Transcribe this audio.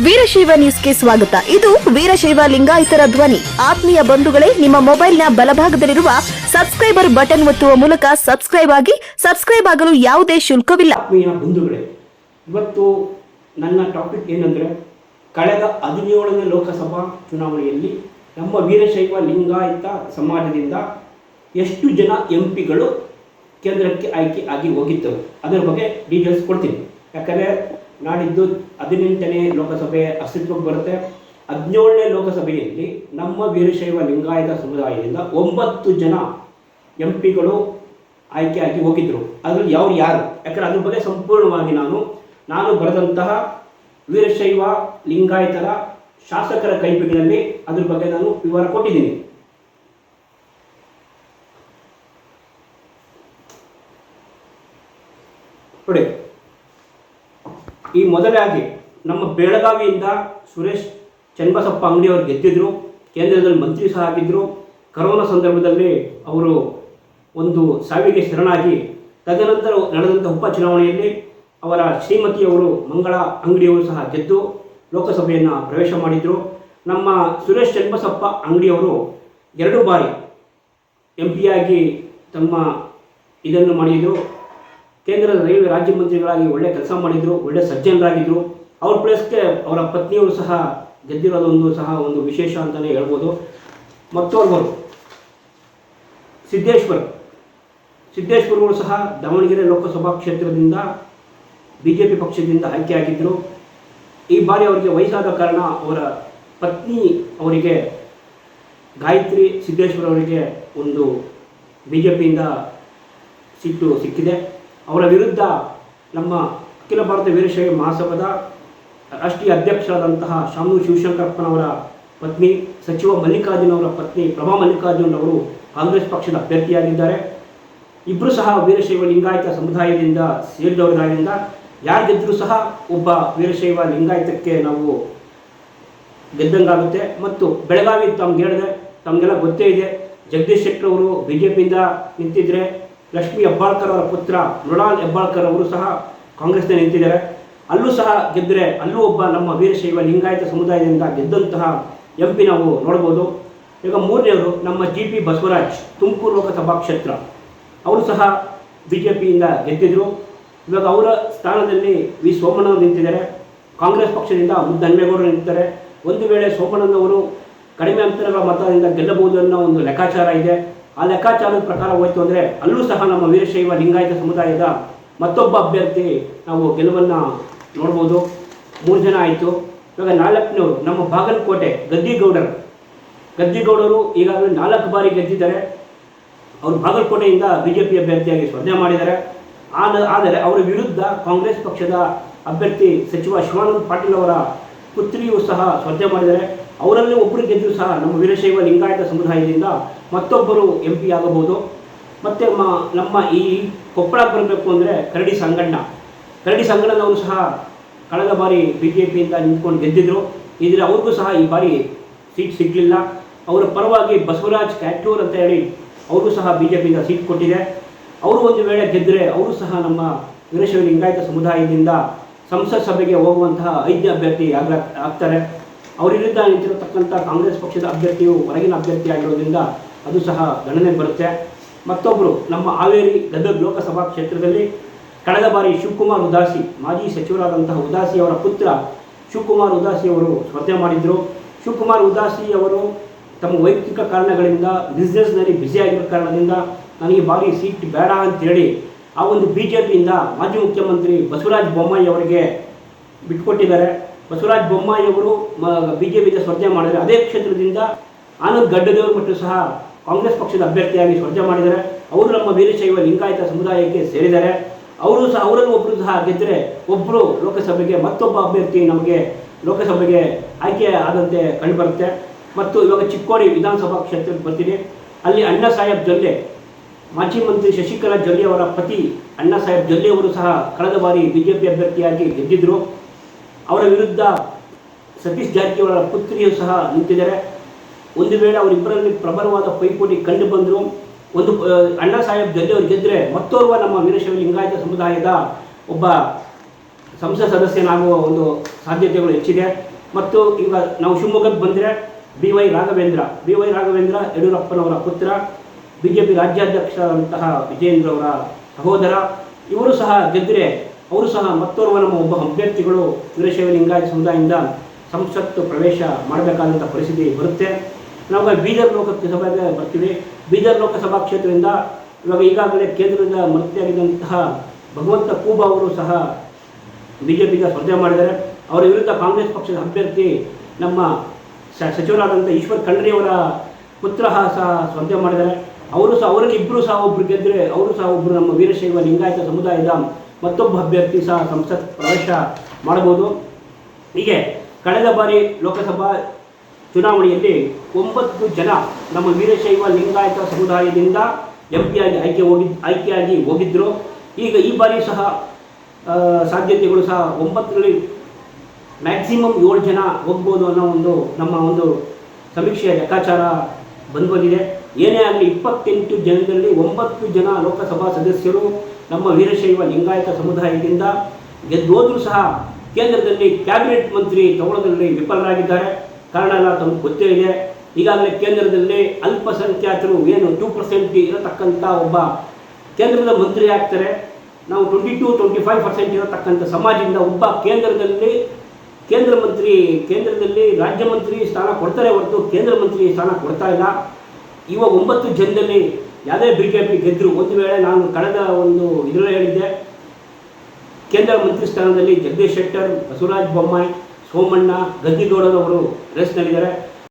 ವೀರಶೈವ ನ್ಯೂಸ್ಗೆ ಸ್ವಾಗತ. ಇದು ವೀರಶೈವ ಲಿಂಗಾಯತರ ಧ್ವನಿ. ಆತ್ಮೀಯ ಬಂಧುಗಳೇ, ನಿಮ್ಮ ಮೊಬೈಲ್ನ ಬಲಭಾಗದಲ್ಲಿರುವ ಸಬ್ಸ್ಕ್ರೈಬರ್ ಬಟನ್ ಒತ್ತುವ ಮೂಲಕ ಸಬ್ಸ್ಕ್ರೈಬ್ ಆಗಲು ಯಾವುದೇ ಶುಲ್ಕವಿಲ್ಲ. ಆತ್ಮೀಯ ಬಂಧುಗಳೇ, ಇವತ್ತು ನನ್ನ ಟಾಪಿಕ್ ಏನಂದರೆ, ಕಳೆದ 17ನೇ ಲೋಕಸಭಾ ಚುನಾವಣೆಯಲ್ಲಿ ನಮ್ಮ ವೀರಶೈವ ಲಿಂಗಾಯತ ಸಮಾಜದಿಂದ ಎಷ್ಟು ಜನ ಎಂಪಿಗಳು ಕೇಂದ್ರಕ್ಕೆ ಆಯ್ಕೆ ಆಗಿ ಹೋಗಿದ್ದರು ಅದರ ಬಗ್ಗೆ ಡೀಟೇಲ್ಸ್ ಕೊಡ್ತೀನಿ. ಯಾಕಂದರೆ ನಾಡಿದ್ದು 18ನೇ ಲೋಕಸಭೆ ಅಸ್ತಿತ್ವಕ್ಕೆ ಬರುತ್ತೆ. 17ನೇ ಲೋಕಸಭೆಯಲ್ಲಿ ನಮ್ಮ ವೀರಶೈವ ಲಿಂಗಾಯತ ಸಮುದಾಯದಿಂದ 9 ಜನ ಎಂಪಿಗಳು ಆಯ್ಕೆಯಾಗಿ ಹೋಗಿದ್ದರು. ಅದರಲ್ಲಿ ಯಾರು ಯಾಕಂದರೆ ಅದ್ರ ಬಗ್ಗೆ ಸಂಪೂರ್ಣವಾಗಿ ನಾನು ಬರೆದಂತಹ ವೀರಶೈವ ಲಿಂಗಾಯತರ ಶಾಸಕರ ಕೈಪಿಡಿಯಲ್ಲಿ ಅದ್ರ ಬಗ್ಗೆ ನಾನು ವಿವರ ಕೊಟ್ಟಿದ್ದೀನಿ. ನೋಡಿ, ಈ ಮೊದಲಾಗಿ ನಮ್ಮ ಬೆಳಗಾವಿಯಿಂದ ಸುರೇಶ್ ಚನ್ನಬಸಪ್ಪ ಅಂಗಡಿಯವರು ಗೆದ್ದಿದ್ರು. ಕೇಂದ್ರದಲ್ಲಿ ಮಂತ್ರಿ ಸಹ ಆಗಿದ್ದರು. ಕರೋನಾ ಸಂದರ್ಭದಲ್ಲಿ ಅವರು ಒಂದು ಸಾವಿಗೆ ಶರಣಾಗಿ ತದನಂತರ ನಡೆದಂಥ ಉಪಚುನಾವಣೆಯಲ್ಲಿ ಅವರ ಶ್ರೀಮತಿಯವರು ಮಂಗಳಾ ಅಂಗಡಿಯವರು ಸಹ ಗೆದ್ದು ಲೋಕಸಭೆಯನ್ನು ಪ್ರವೇಶ ಮಾಡಿದರು. ನಮ್ಮ ಸುರೇಶ್ ಚನ್ನಬಸಪ್ಪ ಅಂಗಡಿಯವರು 2 ಬಾರಿ ಎಂಪಿಯಾಗಿ ತಮ್ಮ ಇದನ್ನು ಮಾಡಿದರು. ಕೇಂದ್ರದ ರೈಲ್ವೆ ರಾಜ್ಯ ಮಂತ್ರಿಗಳಾಗಿ ಒಳ್ಳೆ ಕೆಲಸ ಮಾಡಿದರು, ಒಳ್ಳೆ ಸಜ್ಜನರಾಗಿದ್ದರು. ಅವ್ರ ಪ್ಲೇಸ್ಗೆ ಅವರ ಪತ್ನಿಯವರು ಸಹ ಗೆದ್ದಿರೋದೊಂದು ಸಹ ಒಂದು ವಿಶೇಷ ಅಂತಲೇ ಹೇಳ್ಬೋದು. ಮತ್ತೋರ್ವರು ಸಿದ್ದೇಶ್ವರವರು ಸಹ ದಾವಣಗೆರೆ ಲೋಕಸಭಾ ಕ್ಷೇತ್ರದಿಂದ BJP ಪಕ್ಷದಿಂದ ಆಯ್ಕೆಯಾಗಿದ್ದರು. ಈ ಬಾರಿ ಅವರಿಗೆ ವಯಸ್ಸಾದ ಕಾರಣ ಅವರ ಪತ್ನಿ ಅವರಿಗೆ ಗಾಯತ್ರಿ ಸಿದ್ದೇಶ್ವರ ಅವರಿಗೆ ಒಂದು BJPಯಿಂದ ಸೀಟು ಸಿಕ್ಕಿದೆ. ಅವರ ವಿರುದ್ಧ ನಮ್ಮ ಅಖಿಲ ಭಾರತ ವೀರಶೈವ ಮಹಾಸಭಾದ ರಾಷ್ಟ್ರೀಯ ಅಧ್ಯಕ್ಷರಾದಂತಹ ಶಾಮನೂರು ಶಿವಶಂಕರಪ್ಪನವರ ಪತ್ನಿ, ಸಚಿವ ಮಲ್ಲಿಕಾರ್ಜುನ್ ಅವರ ಪತ್ನಿ ಪ್ರಭಾ ಮಲ್ಲಿಕಾರ್ಜುನ್ ಅವರು ಕಾಂಗ್ರೆಸ್ ಪಕ್ಷದ ಅಭ್ಯರ್ಥಿಯಾಗಿದ್ದಾರೆ. ಇಬ್ಬರು ಸಹ ವೀರಶೈವ ಲಿಂಗಾಯತ ಸಮುದಾಯದಿಂದ ಸೇರಿದವರಾಗಿದ್ದರಿಂದ ಯಾರು ಗೆದ್ದರೂ ಸಹ ಒಬ್ಬ ವೀರಶೈವ ಲಿಂಗಾಯತಕ್ಕೆ ನಾವು ಗೆದ್ದಂಗಾಗುತ್ತೆ. ಮತ್ತು ಬೆಳಗಾವಿ ತಮಗೆಲ್ಲ ಗೊತ್ತೇ ಇದೆ, ಜಗದೀಶ್ ಶೆಟ್ಟರ್ ಅವರು BJPಯಿಂದ ನಿಂತಿದ್ದರೆ, ಲಕ್ಷ್ಮೀ ಹೆಬ್ಬಾಳ್ಕರ್ ಅವರ ಪುತ್ರ ಮೃಣಾಲ್ ಹೆಬ್ಬಾಳ್ಕರ್ ಅವರು ಸಹ ಕಾಂಗ್ರೆಸ್ನ ನಿಂತಿದ್ದಾರೆ. ಅಲ್ಲೂ ಸಹ ಗೆದ್ದರೆ ಅಲ್ಲೂ ಒಬ್ಬ ನಮ್ಮ ವೀರಶೈವ ಲಿಂಗಾಯತ ಸಮುದಾಯದಿಂದ ಗೆದ್ದಂತಹ MP ನಾವು ನೋಡ್ಬೋದು. ಈಗ 3ನೇವರು ನಮ್ಮ GP ಬಸವರಾಜ್, ತುಮಕೂರು ಲೋಕಸಭಾ ಕ್ಷೇತ್ರ, ಅವರು ಸಹ BJPಯಿಂದ ಗೆದ್ದಿದ್ರು. ಇವಾಗ ಅವರ ಸ್ಥಾನದಲ್ಲಿ ವಿ ಸೋಮಣ್ಣವರು ನಿಂತಿದ್ದಾರೆ. ಕಾಂಗ್ರೆಸ್ ಪಕ್ಷದಿಂದ ಮುದ್ದನ್ಮೇಗೌಡರು ನಿಂತಿದ್ದಾರೆ. ಒಂದು ವೇಳೆ ಸೋಮಣ್ಣನವರು ಕಡಿಮೆ ಅಂತರಗಳ ಮತದಿಂದ ಗೆಲ್ಲಬಹುದು ಅನ್ನೋ ಒಂದು ಲೆಕ್ಕಾಚಾರ ಇದೆ. ಆ ಲೆಕ್ಕಾಚಾರದ ಪ್ರಕಾರ ಹೋಯಿತು ಅಂದರೆ ಅಲ್ಲೂ ಸಹ ನಮ್ಮ ವೀರಶೈವ ಲಿಂಗಾಯತ ಸಮುದಾಯದ ಮತ್ತೊಬ್ಬ ಅಭ್ಯರ್ಥಿ ನಾವು ಗೆಲುವನ್ನು ನೋಡ್ಬೋದು. 3 ಜನ ಆಯಿತು. ಇವಾಗ 4ನೇವರು ನಮ್ಮ ಬಾಗಲಕೋಟೆ ಗದ್ದಿಗೌಡರು ಈಗಾಗಲೇ 4 ಬಾರಿ ಗೆದ್ದಿದ್ದಾರೆ. ಅವರು ಬಾಗಲಕೋಟೆಯಿಂದ BJP ಅಭ್ಯರ್ಥಿಯಾಗಿ ಸ್ಪರ್ಧೆ ಮಾಡಿದ್ದಾರೆ. ಆದರೆ ಅವರ ವಿರುದ್ಧ ಕಾಂಗ್ರೆಸ್ ಪಕ್ಷದ ಅಭ್ಯರ್ಥಿ ಸಚಿವ ಶಿವಾನಂದ ಪಾಟೀಲ್ ಅವರ ಪುತ್ರಿಯೂ ಸಹ ಸ್ಪರ್ಧೆ ಮಾಡಿದ್ದಾರೆ. ಅವರಲ್ಲಿ ಒಬ್ಬರು ಗೆದ್ದರೂ ಸಹ ನಮ್ಮ ವೀರಶೈವ ಲಿಂಗಾಯತ ಸಮುದಾಯದಿಂದ ಮತ್ತೊಬ್ಬರು MP ಆಗಬಹುದು. ಮತ್ತು ನಮ್ಮ ಈ ಕೊಪ್ಪಳಕ್ಕೆ ಬರಬೇಕು ಅಂದರೆ ಕರಡಿ ಸಂಗಣ್ಣನವರು ಸಹ ಕಳೆದ ಬಾರಿ BJPಯಿಂದ ನಿಂತ್ಕೊಂಡು ಗೆದ್ದಿದ್ರು. ಇದ್ರೆ ಅವ್ರಿಗೂ ಸಹ ಈ ಬಾರಿ ಸೀಟ್ ಸಿಗಲಿಲ್ಲ. ಅವರ ಪರವಾಗಿ ಬಸವರಾಜ್ ಕ್ಯಾಟೂರ್ ಅಂತ ಹೇಳಿ ಅವರು ಸಹ BJPಯಿಂದ ಸೀಟ್ ಕೊಟ್ಟಿದೆ. ಅವರು ಒಂದು ವೇಳೆ ಗೆದ್ದರೆ ಅವರು ಸಹ ನಮ್ಮ ವೀರಶೈವ ಲಿಂಗಾಯತ ಸಮುದಾಯದಿಂದ ಸಂಸತ್ ಸಭೆಗೆ ಹೋಗುವಂತಹ 5ನೇ ಅಭ್ಯರ್ಥಿ ಆಗ್ತಾರೆ. ಅವರ ವಿರುದ್ಧ ನಿಂತಿರತಕ್ಕಂಥ ಕಾಂಗ್ರೆಸ್ ಪಕ್ಷದ ಅಭ್ಯರ್ಥಿಯು ಹೊರಗಿನ ಅಭ್ಯರ್ಥಿ ಆಗಿರೋದ್ರಿಂದ ಅದು ಸಹ ಗಣನೆಗೆ ಬರುತ್ತೆ. ಮತ್ತೊಬ್ಬರು ನಮ್ಮ ಹಾವೇರಿ ಗದಗ ಲೋಕಸಭಾ ಕ್ಷೇತ್ರದಲ್ಲಿ ಕಳೆದ ಬಾರಿ ಶಿವಕುಮಾರ್ ಉದಾಸಿ, ಮಾಜಿ ಸಚಿವರಾದಂತಹ ಉದಾಸಿ ಅವರ ಪುತ್ರ ಶಿವಕುಮಾರ್ ಉದಾಸಿ ಅವರು ಸ್ಪರ್ಧೆ ಮಾಡಿದರು. ಶಿವಕುಮಾರ್ ಉದಾಸಿ ಅವರು ತಮ್ಮ ವೈಯಕ್ತಿಕ ಕಾರಣಗಳಿಂದ ಬಿಸ್ನೆಸ್ನಲ್ಲಿ ಬ್ಯುಸಿಯಾಗಿರೋ ಕಾರಣದಿಂದ ನನಗೆ ಬಾರಿ ಸೀಟ್ ಬೇಡ ಅಂತೇಳಿ ಆ ಒಂದು BJPಯಿಂದ ಮಾಜಿ ಮುಖ್ಯಮಂತ್ರಿ ಬಸವರಾಜ ಬೊಮ್ಮಾಯಿ ಅವರಿಗೆ ಬಿಟ್ಟುಕೊಟ್ಟಿದ್ದಾರೆ. ಬಸವರಾಜ ಬೊಮ್ಮಾಯಿ ಅವರು BJPಯಿಂದ ಸ್ಪರ್ಧೆ ಮಾಡಿದರೆ ಅದೇ ಕ್ಷೇತ್ರದಿಂದ ಆನಂದ್ ಗಡ್ಡದೇವರು ಮತ್ತು ಸಹ ಕಾಂಗ್ರೆಸ್ ಪಕ್ಷದ ಅಭ್ಯರ್ಥಿಯಾಗಿ ಸ್ಪರ್ಧೆ ಮಾಡಿದ್ದಾರೆ. ಅವರು ನಮ್ಮ ವೀರಶೈವ ಲಿಂಗಾಯತ ಸಮುದಾಯಕ್ಕೆ ಸೇರಿದ್ದಾರೆ. ಅವರನ್ನು ಒಬ್ಬರು ಸಹ ಗೆದ್ದರೆ ಒಬ್ಬರು ಲೋಕಸಭೆಗೆ ಮತ್ತೊಬ್ಬ ಅಭ್ಯರ್ಥಿ ನಮಗೆ ಲೋಕಸಭೆಗೆ ಆಯ್ಕೆ ಆದಂತೆ ಕಂಡುಬರುತ್ತೆ. ಮತ್ತು ಇವಾಗ ಚಿಕ್ಕೋಡಿ ವಿಧಾನಸಭಾ ಕ್ಷೇತ್ರಕ್ಕೆ ಬರ್ತೀನಿ. ಅಲ್ಲಿ ಅಣ್ಣಾ ಸಾಹೇಬ್ ಜೊಲ್ಲೆ, ಮಾಜಿ ಮಂತ್ರಿ ಶಶಿಕಲಾ ಜೊಲ್ಲೆ ಅವರ ಪತಿ ಅಣ್ಣಾ ಸಾಹೇಬ್ ಜೊಲ್ಲೆ ಅವರು ಸಹ ಕಳೆದ ಬಾರಿ BJP ಅಭ್ಯರ್ಥಿಯಾಗಿ ಗೆದ್ದಿದ್ದರು. ಅವರ ವಿರುದ್ಧ ಸತೀಶ್ ಜಾರಕಿಹೊಳಿ ಅವರ ಪುತ್ರಿಯೂ ಸಹ ನಿಂತಿದ್ದಾರೆ. ಒಂದು ವೇಳೆ ಅವರಿಬ್ಬರಲ್ಲಿ ಪ್ರಬಲವಾದ ಪೈಪೋಟಿ ಕಂಡು ಬಂದರು. ಒಂದು ಅಣ್ಣಾ ಸಾಹೇಬ್ ಜೊಲ್ಲೆ ಅವರು ಗೆದ್ದರೆ ಮತ್ತೋರ್ವ ನಮ್ಮ ವೀರಶೈವ ಲಿಂಗಾಯತ ಸಮುದಾಯದ ಒಬ್ಬ ಸಂಸತ್ ಸದಸ್ಯನಾಗುವ ಒಂದು ಸಾಧ್ಯತೆಗಳು ಹೆಚ್ಚಿದೆ. ಮತ್ತು ಈಗ ನಾವು ಶಿವಮೊಗ್ಗಕ್ಕೆ ಬಂದರೆ ಬಿ ವೈ ರಾಘವೇಂದ್ರ ಯಡಿಯೂರಪ್ಪನವರ ಪುತ್ರ, BJP ರಾಜ್ಯಾಧ್ಯಕ್ಷರಂತಹ ವಿಜಯೇಂದ್ರ ಅವರ ಸಹೋದರ. ಇವರು ಸಹ ಗೆದ್ದರೆ ಅವರು ಸಹ ಮತ್ತೋರ್ವ ನಮ್ಮ ಒಬ್ಬ ಅಭ್ಯರ್ಥಿಗಳು ವೀರಶೈವ ಲಿಂಗಾಯತ ಸಮುದಾಯದಿಂದ ಸಂಸತ್ತು ಪ್ರವೇಶ ಮಾಡಬೇಕಾದಂಥ ಪರಿಸ್ಥಿತಿ ಬರುತ್ತೆ. ನಾವು ಬೀದರ್ ಲೋಕಸಭೆಗೆ ಬರ್ತೀವಿ. ಬೀದರ್ ಲೋಕಸಭಾ ಕ್ಷೇತ್ರದಿಂದ ಇವಾಗ ಈಗಾಗಲೇ ಕೇಂದ್ರದಿಂದ ಮಂತ್ರಿಯಾಗಿದ್ದಂತಹ ಭಗವಂತ ಖೂಬಾ ಅವರು ಸಹ BJPಗೆ ಸ್ಪರ್ಧೆ ಮಾಡಿದ್ದಾರೆ. ಅವರ ವಿರುದ್ಧ ಕಾಂಗ್ರೆಸ್ ಪಕ್ಷದ ಅಭ್ಯರ್ಥಿ ನಮ್ಮ ಸಚಿವರಾದಂಥ ಈಶ್ವರ್ ಖಂಡ್ರೆಯವರ ಪುತ್ರ ಸಹ ಸ್ಪರ್ಧೆ ಮಾಡಿದ್ದಾರೆ. ಅವರಲ್ಲಿ ಇಬ್ಬರು ಸಹ ಒಬ್ಬರು ಗೆದ್ದರೆ ಅವರು ಸಹ ಒಬ್ಬರು ನಮ್ಮ ವೀರಶೈವ ಲಿಂಗಾಯತ ಸಮುದಾಯದ ಮತ್ತೊಬ್ಬ ಅಭ್ಯರ್ಥಿ ಸಹ ಸಂಸತ್ ಪ್ರವೇಶ ಮಾಡಬಹುದು. ಹೀಗೆ ಕಳೆದ ಬಾರಿ ಲೋಕಸಭಾ ಚುನಾವಣೆಯಲ್ಲಿ 9 ಜನ ನಮ್ಮ ವೀರಶೈವ ಲಿಂಗಾಯತ ಸಮುದಾಯದಿಂದ MP ಆಗಿ ಆಯ್ಕೆಯಾಗಿ ಹೋಗಿದ್ದರು. ಈಗ ಈ ಬಾರಿ ಸಹ ಸಾಧ್ಯತೆಗಳು ಸಹ 9ರಲ್ಲಿ ಮ್ಯಾಕ್ಸಿಮಮ್ 7 ಜನ ಹೋಗ್ಬೋದು ಅನ್ನೋ ನಮ್ಮ ಒಂದು ಸಮೀಕ್ಷೆಯ ಲೆಕ್ಕಾಚಾರ ಬಂದಿದೆ. ಏನೇ ಆಗಲಿ 28 ಜನದಲ್ಲಿ 9 ಜನ ಲೋಕಸಭಾ ಸದಸ್ಯರು ನಮ್ಮ ವೀರಶೈವ ಲಿಂಗಾಯತ ಸಮುದಾಯದಿಂದ ಗೆದ್ದೋದ್ರೂ ಸಹ ಕೇಂದ್ರದಲ್ಲಿ ಕ್ಯಾಬಿನೆಟ್ ಮಂತ್ರಿ ತಗೊಳ್ಳೋದ್ರಲ್ಲಿ ವಿಫಲರಾಗಿದ್ದಾರೆ. ಕಾರಣ ಎಲ್ಲ ತಮಗೆ ಗೊತ್ತೇ ಇದೆ. ಈಗಾಗಲೇ ಕೇಂದ್ರದಲ್ಲಿ ಅಲ್ಪಸಂಖ್ಯಾತರು ಏನು 2% ಇರತಕ್ಕಂಥ ಒಬ್ಬ ಕೇಂದ್ರದ ಮಂತ್ರಿ ಆಗ್ತಾರೆ. ನಾವು 22-25% ಇರತಕ್ಕಂಥ ಸಮಾಜದಿಂದ ಒಬ್ಬ ಕೇಂದ್ರದಲ್ಲಿ ರಾಜ್ಯ ಮಂತ್ರಿ ಸ್ಥಾನ ಕೊಡ್ತಾರೆ ಹೊರತು ಕೇಂದ್ರ ಮಂತ್ರಿ ಸ್ಥಾನ ಕೊಡ್ತಾ ಇಲ್ಲ. ಇವಾಗ 9 ಜನದಲ್ಲಿ ಯಾವುದೇ BJP ಗೆದ್ದರು. ಒಂದು ವೇಳೆ ನಾನು ಕಳೆದ ಇದರಲ್ಲಿ ಹೇಳಿದ್ದೆ, ಕೇಂದ್ರ ಮಂತ್ರಿ ಸ್ಥಾನದಲ್ಲಿ ಜಗದೀಶ್ ಶೆಟ್ಟರ್, ಬಸವರಾಜ ಬೊಮ್ಮಾಯಿ, ಸೋಮಣ್ಣ, ಗದ್ದಿಗೌಡರವರು ರೇಸ್ನಲ್ಲಿದ್ದಾರೆ.